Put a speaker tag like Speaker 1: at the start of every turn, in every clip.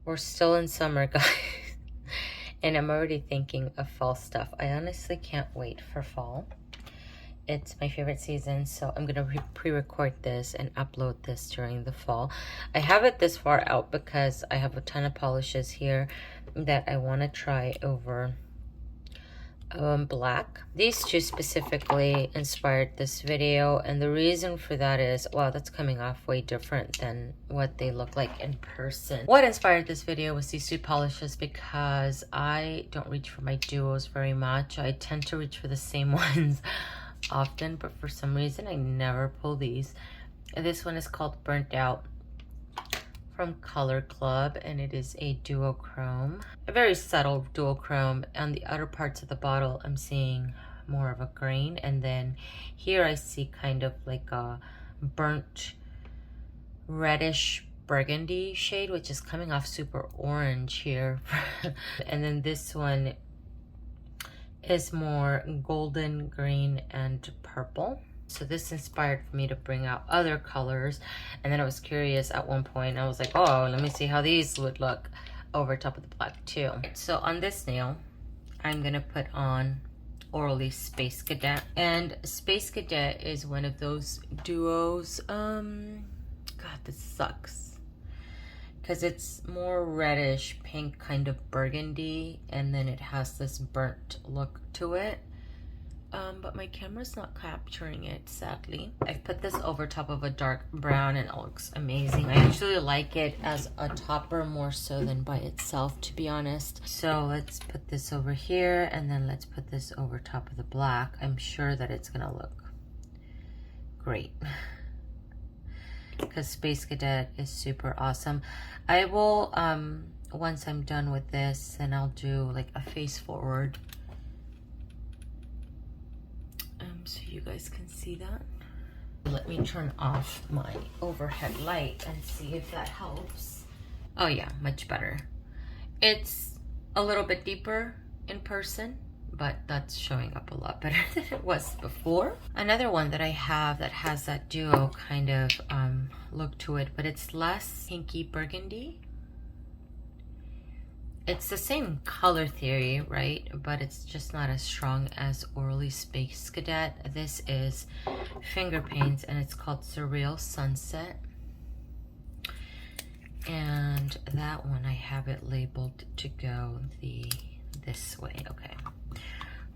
Speaker 1: We're still in summer, guys. And I'm already thinking of fall stuff. I honestly can't wait for fall. It's my favorite season, so I'm gonna pre-record this and upload this during the fall. I have it this far out because I have a ton of polishes here that I want to try over black. These two specifically inspired this video, and the reason for that is, wow, that's coming off way different than what they look like in person. What inspired this video was these two polishes, because I don't reach for my duos very much. I tend to reach for the same ones often, but for some reason I never pull these. This one is called Burnt Out from Color Club, and it is a duochrome, a very subtle duochrome. On the outer parts of the bottle I'm seeing more of a green, and then here I see kind of like a burnt reddish burgundy shade, which is coming off super orange here. And then this one is more golden green and purple. So this inspired me to bring out other colors, and then I was curious at one point. I was like, oh, let me see how these would look over top of the black too. So on this nail, I'm gonna put on Orly Space Cadet, and Space Cadet is one of those duos. God, this sucks, because it's more reddish pink, kind of burgundy, and then it has this burnt look to it. But my camera's not capturing it, sadly. I've put this over top of a dark brown and it looks amazing. I actually like it as a topper more so than by itself, to be honest. So let's put this over here, and then let's put this over top of the black. I'm sure that it's gonna look great, because Space Cadet is super awesome. I will, once I'm done with this, then I'll do like a face forward, so you guys can see that. Let me turn off my overhead light and see if that helps. Oh yeah, much better. It's a little bit deeper in person, but that's showing up a lot better than it was before. Another one that I have that has that duo kind of look to it, but it's less pinky burgundy. It's the same color theory, right? But it's just not as strong as Orly Space Cadet. This is Finger Paints, and it's called Surreal Sunset. And that one, I have it labeled to go this way. Okay,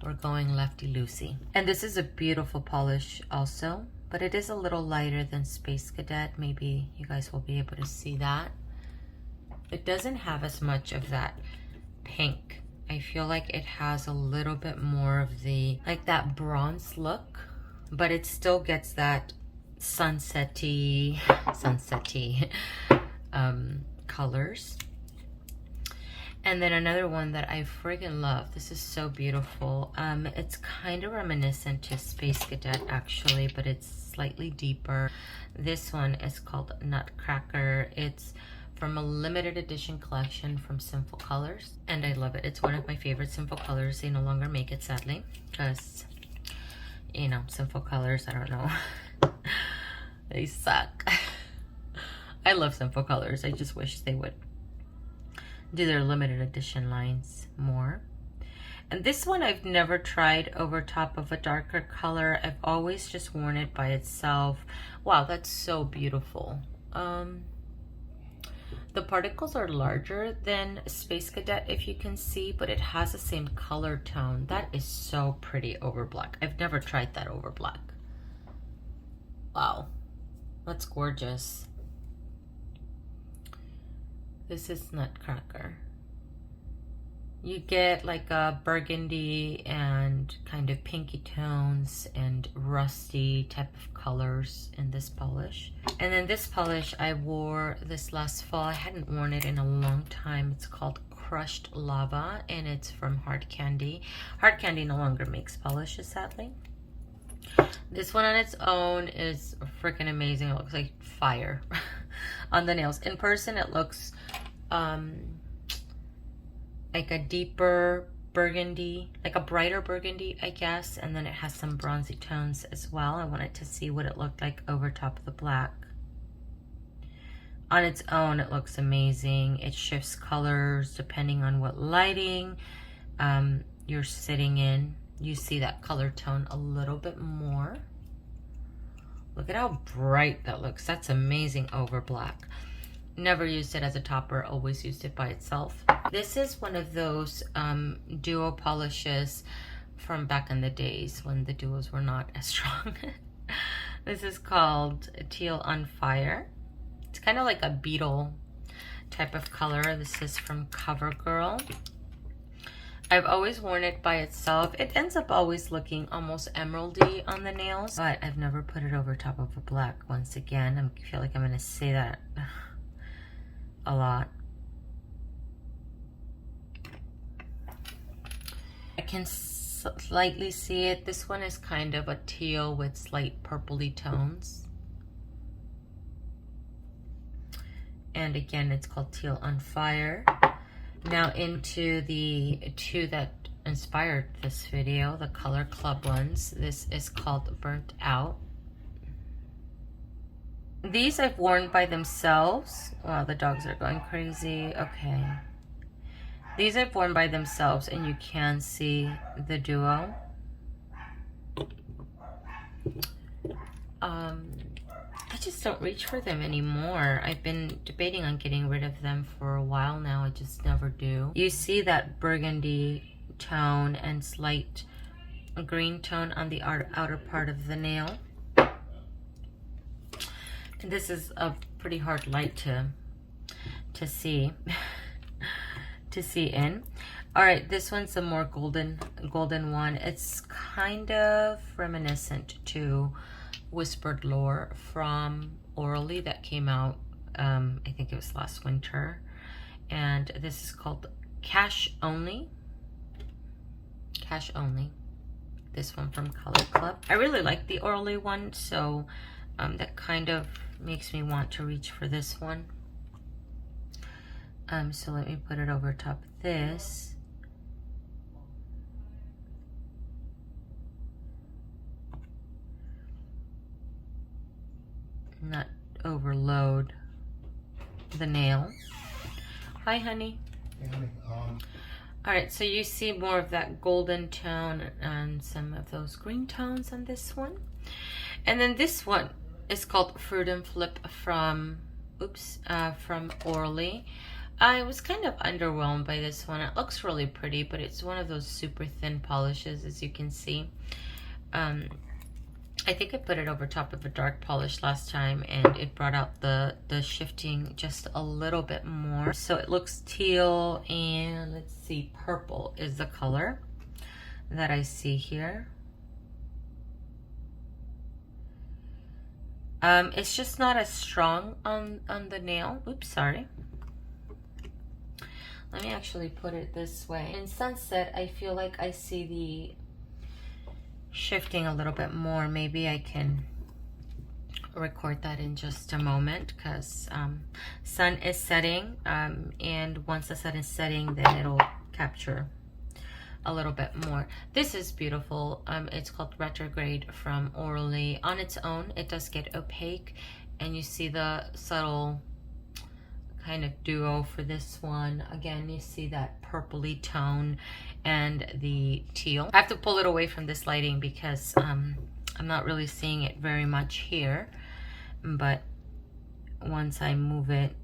Speaker 1: we're going lefty-loosey. And this is a beautiful polish also, but it is a little lighter than Space Cadet. Maybe you guys will be able to see that. It doesn't have as much of that pink. I feel like it has a little bit more of the, like that bronze look, but it still gets that sunsetty colors. And then another one that I friggin' love. This is so beautiful. It's kind of reminiscent to Space Cadet actually, but it's slightly deeper. This one is called Nutcracker. It's from a limited edition collection from Sinful colors, and I love it. It's one of my favorite Sinful colors. They no longer make it, sadly, because, you know, Sinful colors, I don't know. They suck. I love Sinful colors. I just wish they would do their limited edition lines more. And this one I've never tried over top of a darker color. I've always just worn it by itself. Wow, that's so beautiful. The particles are larger than Space Cadet, if you can see, but it has the same color tone. That is so pretty over black. I've never tried that over black. Wow, that's gorgeous. This is Nutcracker. You get like a burgundy and kind of pinky tones and rusty type of colors in this polish. And then this polish I wore this last fall. I hadn't worn it in a long time. It's called Crushed Lava, and it's from Hard Candy. Hard Candy no longer makes polishes, sadly. This one on its own is freaking amazing. It looks like fire on the nails. In person it looks like a deeper burgundy, like a brighter burgundy, I guess, and then it has some bronzy tones as well. I wanted to see what it looked like over top of the black. On its own, it looks amazing. It shifts colors depending on what lighting you're sitting in. You see that color tone a little bit more. Look at how bright that looks. That's amazing over black. Never used it as a topper, always used it by itself. This is one of those duo polishes from back in the days when the duos were not as strong. This is called Teal on Fire. It's kind of like a beetle type of color. This is from CoverGirl. I've always worn it by itself. It ends up always looking almost emeraldy on the nails, but I've never put it over top of a black. Once again, I feel like I'm gonna say that a lot. I can slightly see it. This one is kind of a teal with slight purpley tones. And again, it's called Teal on Fire. Now into the two that inspired this video, the Color Club ones. This is called Burnt Out. These I've worn by themselves. Wow, the dogs are going crazy. Okay. These I've worn by themselves and you can see the duo. I just don't reach for them anymore. I've been debating on getting rid of them for a while now. I just never do. You see that burgundy tone and slight green tone on the outer part of the nail. And this is a pretty hard light to see to see in. All right, this one's a more golden one. It's kind of reminiscent to Whispered Lore from Orly that came out, I think it was last winter. And this is called Cash Only. Cash Only. This one from Color Club. I really like the Orly one, so that kind of makes me want to reach for this one. So let me put it over top of this. Not overload the nail. Hi, honey.
Speaker 2: Hey, honey.
Speaker 1: All right, so you see more of that golden tone and some of those green tones on this one. And then this one is called Freudian Flip from, from Orly. I was kind of underwhelmed by this one. It looks really pretty, but it's one of those super thin polishes, as you can see. I think I put it over top of a dark polish last time and it brought out the shifting just a little bit more. So it looks teal and let's see, purple is the color that I see here. It's just not as strong on the nail. Oops, sorry. Let me actually put it this way. In Sunset, I feel like I see the shifting a little bit more. Maybe I can record that in just a moment because sun is setting, and once the sun is setting, then it'll capture a little bit more. This is beautiful. It's called Retrograde from Orly. On its own, it does get opaque, and you see the subtle kind of duo for this one. Again, you see that purpley tone and the teal. I have to pull it away from this lighting because I'm not really seeing it very much here, but once I move it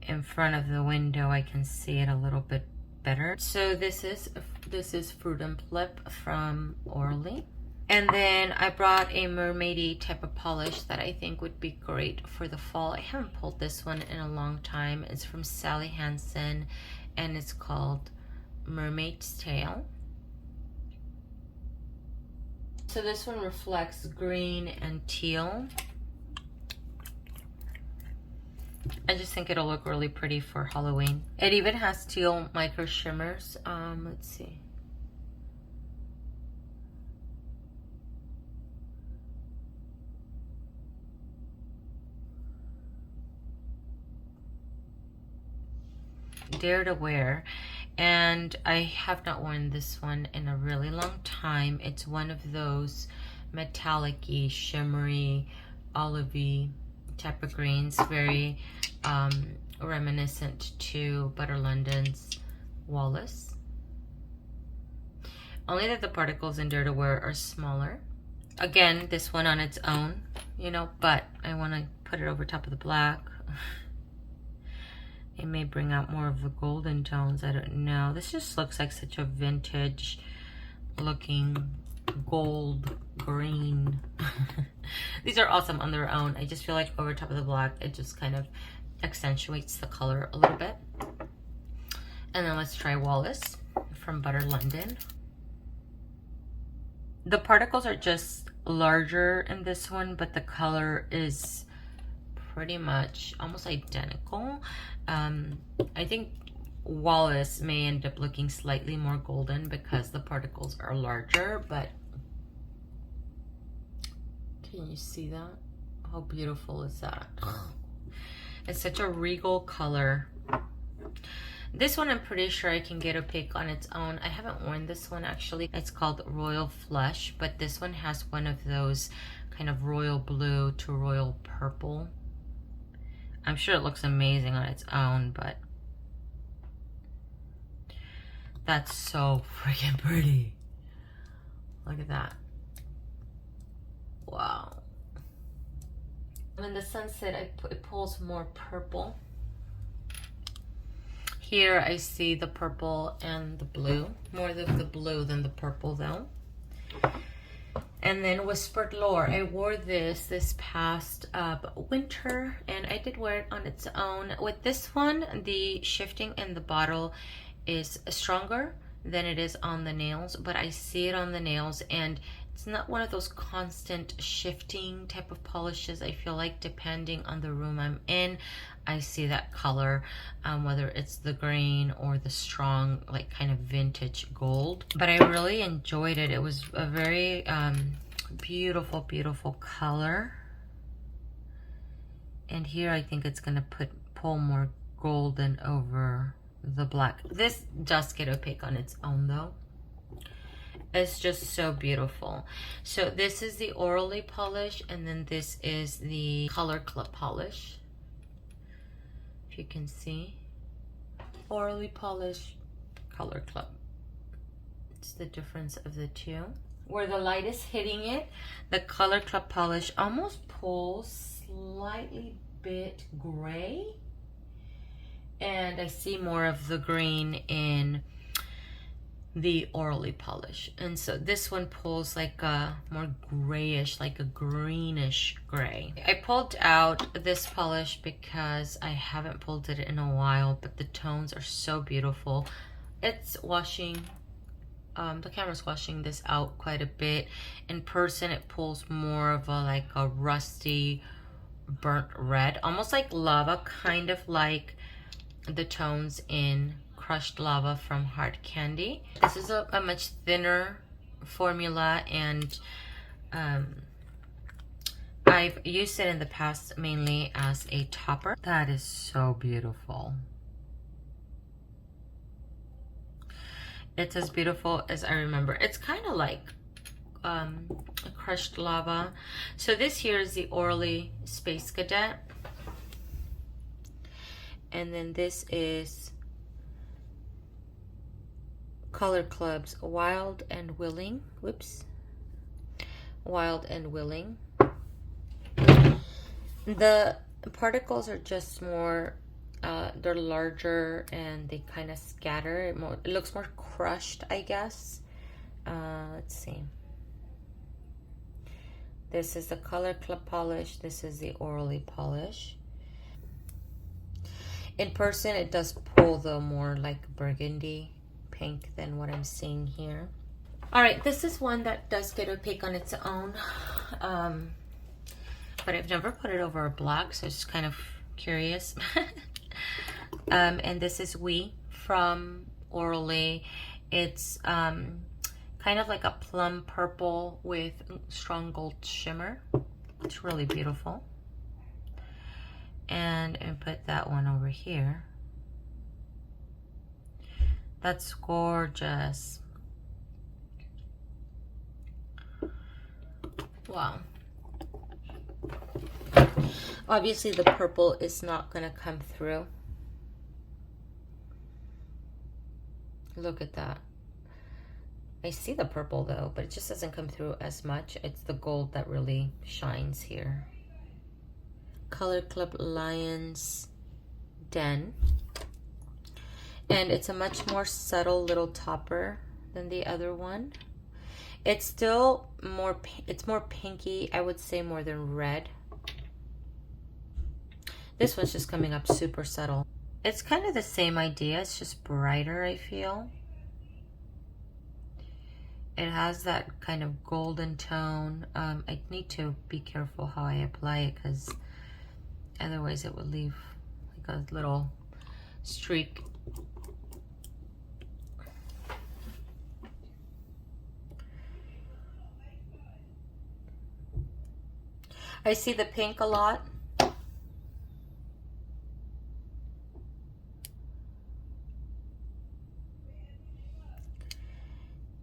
Speaker 1: in front of the window, I can see it a little bit better. So this is Freudian Flip from Orly. And then I brought a mermaidy type of polish that I think would be great for the fall. I haven't pulled this one in a long time. It's from Sally Hansen and it's called Mermaid's Tail. So this one reflects green and teal. I just think it'll look really pretty for Halloween. It even has teal micro shimmers. Let's see. Dare to Wear, and I have not worn this one in a really long time. It's one of those metallic-y, shimmery, olivey type of greens, very reminiscent to Butter London's Wallis. Only that the particles in Dare to Wear are smaller. Again, this one on its own, you know, but I want to put it over top of the black. It may bring out more of the golden tones, I don't know. This just looks like such a vintage looking gold green. These are awesome on their own. I just feel like over top of the black, it just kind of accentuates the color a little bit. And then let's try Wallis from Butter London. The particles are just larger in this one, but the color is pretty much almost identical. I think Wallis may end up looking slightly more golden because the particles are larger, but can you see that? How beautiful is that? It's such a regal color. This one I'm pretty sure I can get opaque on its own. I haven't worn this one actually. It's called Royal Flush, but this one has one of those kind of royal blue to royal purple. I'm sure it looks amazing on its own, but that's so freaking pretty. Look at that. Wow. When the sunset, it pulls more purple. Here I see the purple and the blue. More of the blue than the purple though. And then Whispered Lore. I wore this past winter, and I did wear it on its own. With this one, the shifting in the bottle is stronger than it is on the nails, but I see it on the nails, and it's not one of those constant shifting type of polishes. I feel like depending on the room I'm in, I see that color, whether it's the green or the strong, like kind of vintage gold. But I really enjoyed it. It was a very beautiful, beautiful color. And here I think it's gonna pull more golden over the black. This does get opaque on its own though. It's just so beautiful. So this is the Orly polish, and then this is the Color Club polish. If you can see, Orly polish, Color Club. It's the difference of the two. Where the light is hitting it, the Color Club polish almost pulls slightly bit gray, and I see more of the green in the Orly polish. And so this one pulls like a more grayish, like a greenish gray. I pulled out this polish because I haven't pulled it in a while, but the tones are so beautiful. It's washing, the camera's washing this out quite a bit. In person, it pulls more of a like a rusty burnt red, almost like lava, kind of like the tones in Crushed Lava from Hard Candy. This is a much thinner formula, and I've used it in the past mainly as a topper. That is so beautiful. It's as beautiful as I remember. It's kind of like a Crushed Lava. So this here is the Orly Space Cadet, and then this is Color Club's Wild and Willing. Whoops. Wild and Willing. The particles are just more, they're larger and they kind of scatter. It looks more crushed, I guess. Let's see. This is the Color Club polish. This is the Orly polish. In person, it does pull the more like burgundy pink than what I'm seeing here. All right, this is one that does get opaque on its own, but I've never put it over a black, so it's just kind of curious. And this is We from Orly. It's kind of like a plum purple with strong gold shimmer. It's really beautiful. And I put that one over here. That's gorgeous. Wow. Obviously the purple is not going to come through. Look at that. I see the purple though, but it just doesn't come through as much. It's the gold that really shines here. Color Club Lion's Den. And it's a much more subtle little topper than the other one. It's still more, it's more pinky, I would say, more than red. This one's just coming up super subtle. It's kind of the same idea, it's just brighter, I feel. It has that kind of golden tone. I need to be careful how I apply it because otherwise it would leave like a little streak. I see the pink a lot.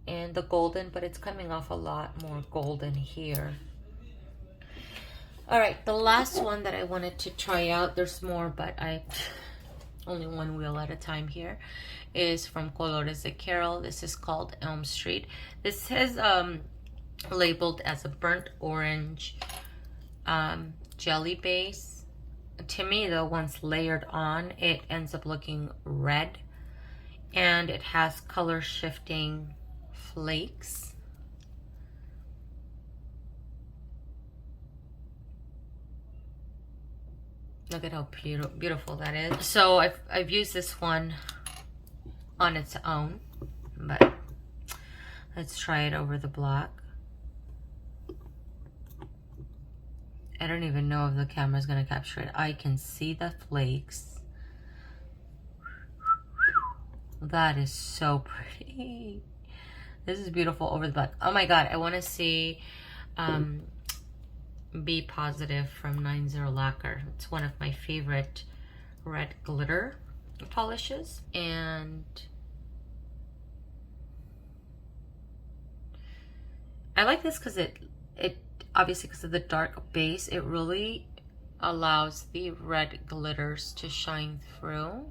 Speaker 1: And the golden, but it's coming off a lot more golden here. All right, the last one that I wanted to try out, there's more, but I only one wheel at a time here, is from Colores de Carol. This is called Elm Street. This is labeled as a burnt orange jelly base. To me though, once layered on, it ends up looking red, and it has color shifting flakes. Look at how beautiful that is. So I've used this one on its own, but let's try it over the black. I don't even know if the camera's gonna capture it. I can see the flakes. That is so pretty. This is beautiful over the black. Oh my god, I want to see Be Positive from 90 Lacquer. It's one of my favorite red glitter polishes. And I like this because it obviously, because of the dark base, it really allows the red glitters to shine through.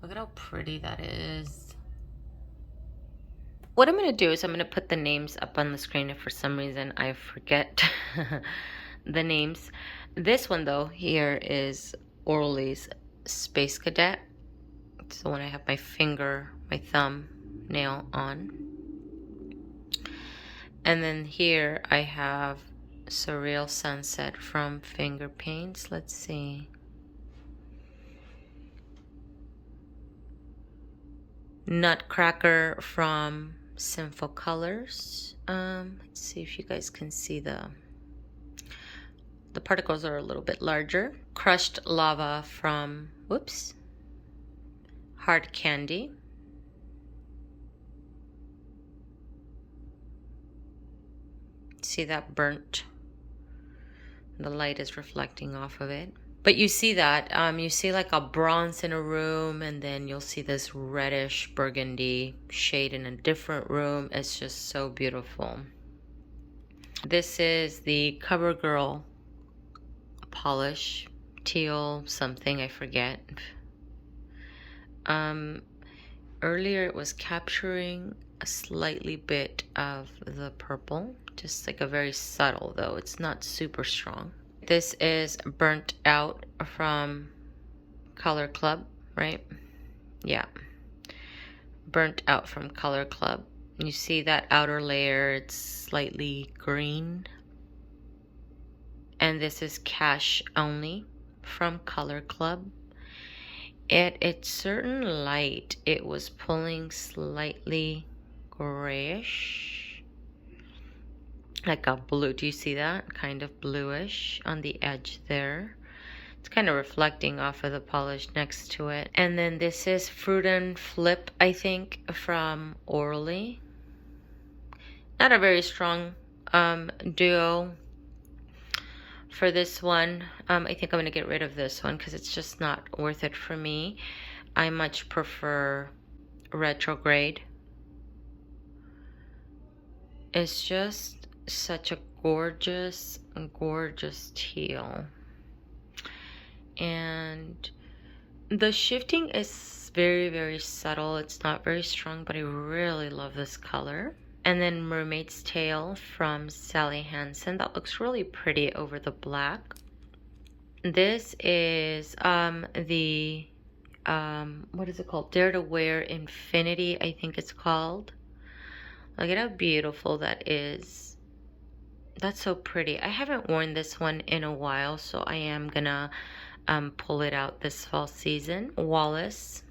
Speaker 1: Look at how pretty that is. What I'm going to do is I'm going to put the names up on the screen if for some reason I forget the names. This one though here is Orly's Space Cadet. It's the one I have my thumb nail on. And then here I have Surreal Sunset from Finger Paints. Let's see. Nutcracker from Sinful Colors. Let's see if you guys can see the particles are a little bit larger. Crushed Lava from, whoops, Hard Candy. See that burnt? The light is reflecting off of it. But you see that, you see like a bronze in a room, and then you'll see this reddish burgundy shade in a different room. It's just so beautiful. This is the CoverGirl polish, Teal something, I forget. Earlier it was capturing a slightly bit of the purple, just like a very subtle though. It's not super strong. This is Burnt Out from Color Club, right? Yeah. Burnt Out from Color Club. You see that outer layer, it's slightly green. And this is Cash Only from Color Club. At its certain light, it was pulling slightly grayish. Like a blue, do you see that? Kind of bluish on the edge there. It's kind of reflecting off of the polish next to it. And then this is Freudian Flip, I think, from Orly. Not a very strong duo for this one. I think I'm going to get rid of this one because it's just not worth it for me. I much prefer Retrograde. It's just such a gorgeous, gorgeous teal. And the shifting is very, very subtle. It's not very strong, but I really love this color. And then Mermaid's Tail from Sally Hansen. That looks really pretty over the black. This is the what is it called? Dare to Wear Infinity, I think it's called. Look at how beautiful that is. That's so pretty. I haven't worn this one in a while, so I am gonna pull it out this fall season. Wallis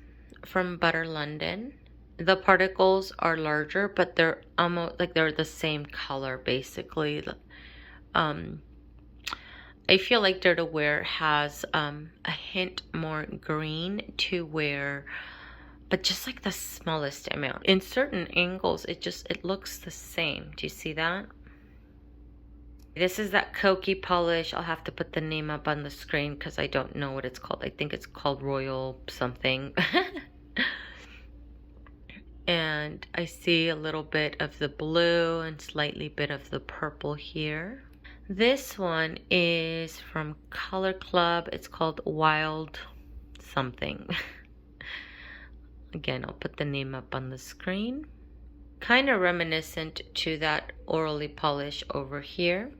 Speaker 1: from Butter London. The particles are larger, but they're almost like they're the same color basically. I feel like Dare to Wear has a hint more green to wear, but just like the smallest amount. In certain angles, it looks the same. Do you see that? This is that Kokie polish. I'll have to put the name up on the screen because I don't know what it's called. I think it's called Royal something. And I see a little bit of the blue and slightly bit of the purple here. This one is from Color Club. It's called Wild something. Again, I'll put the name up on the screen. Kind of reminiscent to that Orly polish over here.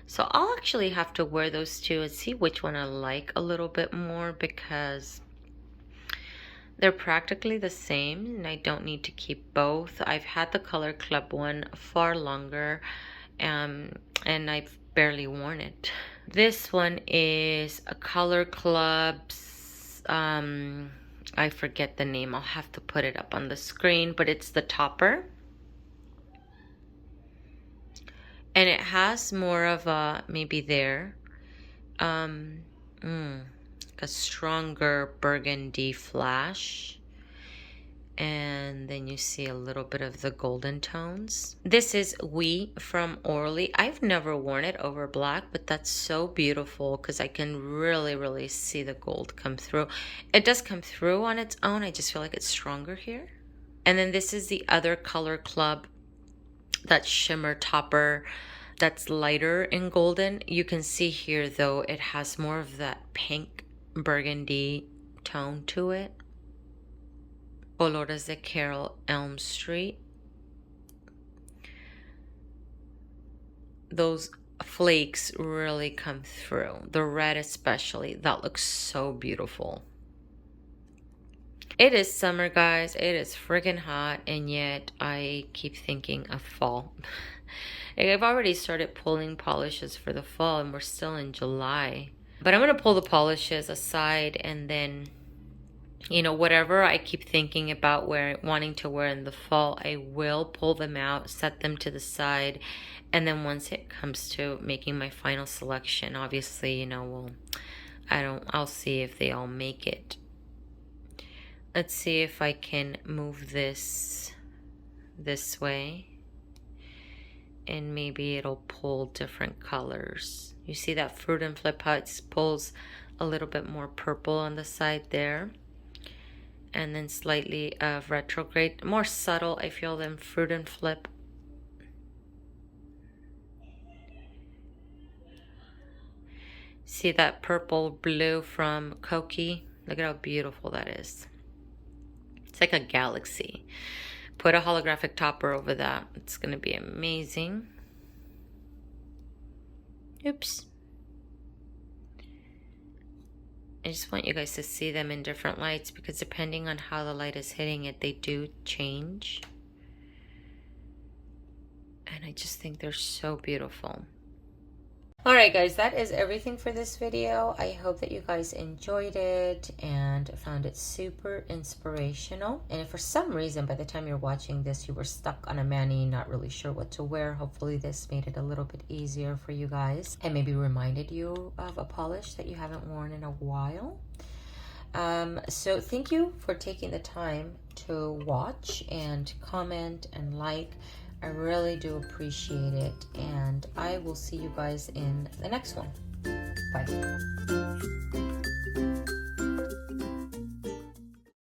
Speaker 1: So I'll actually have to wear those two and see which one I like a little bit more, because they're practically the same and I don't need to keep both. I've had the Color Club one far longer and I've barely worn it. This one is a Color Club's, I forget the name. I'll have to put it up on the screen, but it's the topper. And it has more of a, maybe there, a stronger burgundy flash, and then you see a little bit of the golden tones. This is We from Orly. I've never worn it over black, but that's so beautiful because I can really see the gold come through. It does come through on its own. I just feel like it's stronger here. And then this is the other Color Club, that shimmer topper that's lighter in golden. You can see here though it has more of that pink burgundy tone to it. Colores de Carol, Elm Street. Those flakes really come through. The red especially. That looks so beautiful. It is summer, guys. It is freaking hot, and yet I keep thinking of fall. I've already started pulling polishes for the fall, and we're still in July. But I'm going to pull the polishes aside, and then, you know, whatever I keep thinking about wanting to wear in the fall, I will pull them out, set them to the side, and then once it comes to making my final selection, obviously, you know, I'll see if they all make it. Let's see if I can move this way, and maybe it'll pull different colors. You see that Freudian flip, how it pulls a little bit more purple on the side there, and then slightly of retrograde, more subtle I feel than Freudian flip. See that purple blue from Kokie? Look at how beautiful that is. It's like a galaxy. Put a holographic topper over that. It's going to be amazing. Oops. I just want you guys to see them in different lights, because depending on how the light is hitting it, they do change. And I just think they're so beautiful. Alright guys, that is everything for this video. I hope that you guys enjoyed it and found it super inspirational. And if for some reason by the time you're watching this you were stuck on a mani, not really sure what to wear, hopefully this made it a little bit easier for you guys and maybe reminded you of a polish that you haven't worn in a while. So thank you for taking the time to watch and comment and like. I really do appreciate it, and I will see you guys in the next one. Bye.